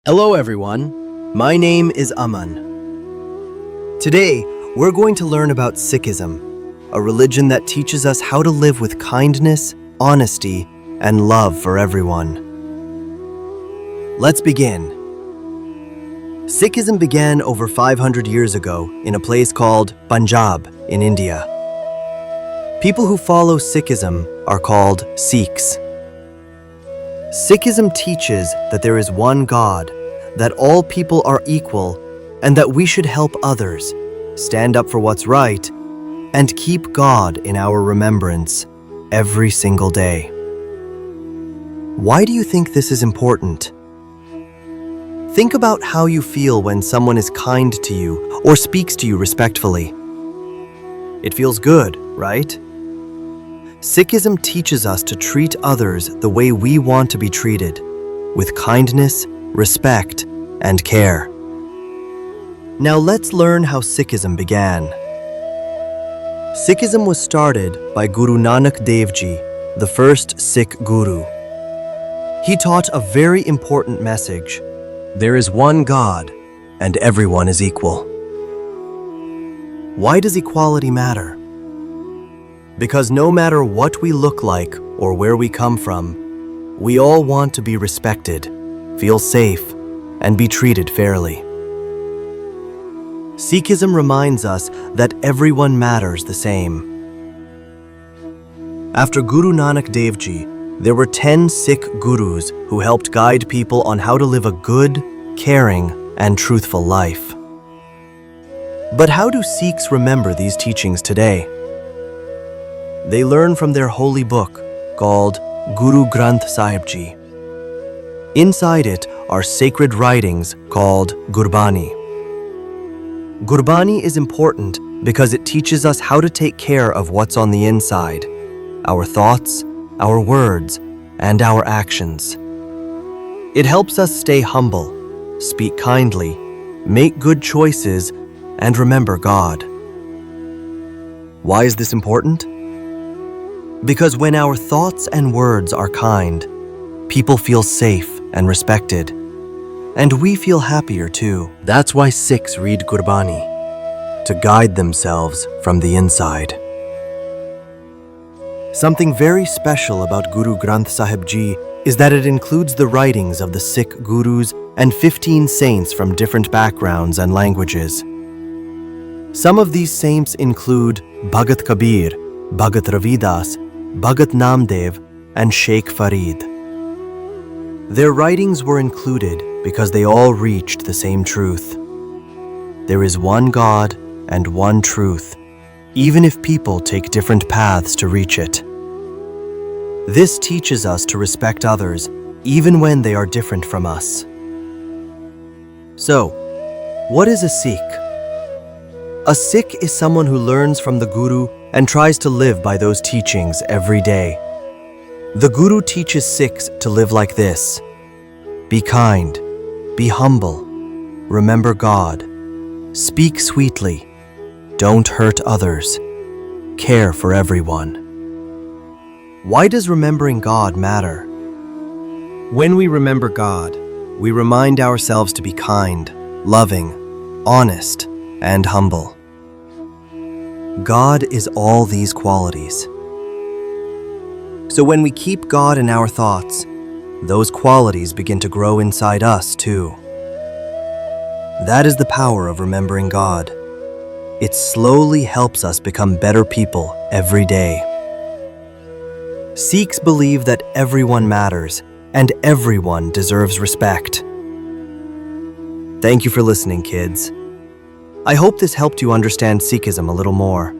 Hello everyone, my name is Aman. Today, we're going to learn about Sikhism, a religion that teaches us how to live with kindness, honesty, and love for everyone. Let's begin. Sikhism began over 500 years ago in a place called Punjab in India. People who follow Sikhism are called Sikhs. Sikhism teaches that there is one God, that all people are equal, and that we should help others, stand up for what's right, and keep God in our remembrance every single day. Why do you think this is important? Think about how you feel when someone is kind to you or speaks to you respectfully. It feels good, right? Sikhism teaches us to treat others the way we want to be treated, with kindness, respect, and care. Now let's learn how Sikhism began. Sikhism was started by Guru Nanak Dev Ji, the first Sikh Guru. He taught a very important message: there is one God, and everyone is equal. Why does equality matter? Because no matter what we look like or where we come from, we all want to be respected, feel safe, and be treated fairly. Sikhism reminds us that everyone matters the same. After Guru Nanak Dev Ji, there were 10 Sikh Gurus who helped guide people on how to live a good, caring, and truthful life. But how do Sikhs remember these teachings today? They learn from their holy book called Guru Granth Sahib Ji. Inside it are sacred writings called Gurbani. Gurbani is important because it teaches us how to take care of what's on the inside, our thoughts, our words, and our actions. It helps us stay humble, speak kindly, make good choices, and remember God. Why is this important? Because when our thoughts and words are kind, people feel safe and respected, and we feel happier too. That's why Sikhs read Gurbani, to guide themselves from the inside. Something very special about Guru Granth Sahib Ji is that it includes the writings of the Sikh Gurus and 15 saints from different backgrounds and languages. Some of these saints include Bhagat Kabir, Bhagat Ravidas, Bhagat Namdev, and Sheikh Farid. Their writings were included because they all reached the same truth. There is one God and one truth, even if people take different paths to reach it. This teaches us to respect others, even when they are different from us. So, what is a Sikh? A Sikh is someone who learns from the Guru and tries to live by those teachings every day. The Guru teaches Sikhs to live like this: be kind, be humble, remember God, speak sweetly, don't hurt others, care for everyone. Why does remembering God matter? When we remember God, we remind ourselves to be kind, loving, honest, and humble. God is all these qualities. So when we keep God in our thoughts, those qualities begin to grow inside us too. That is the power of remembering God. It slowly helps us become better people every day. Sikhs believe that everyone matters and everyone deserves respect. Thank you for listening, kids. I hope this helped you understand Sikhism a little more.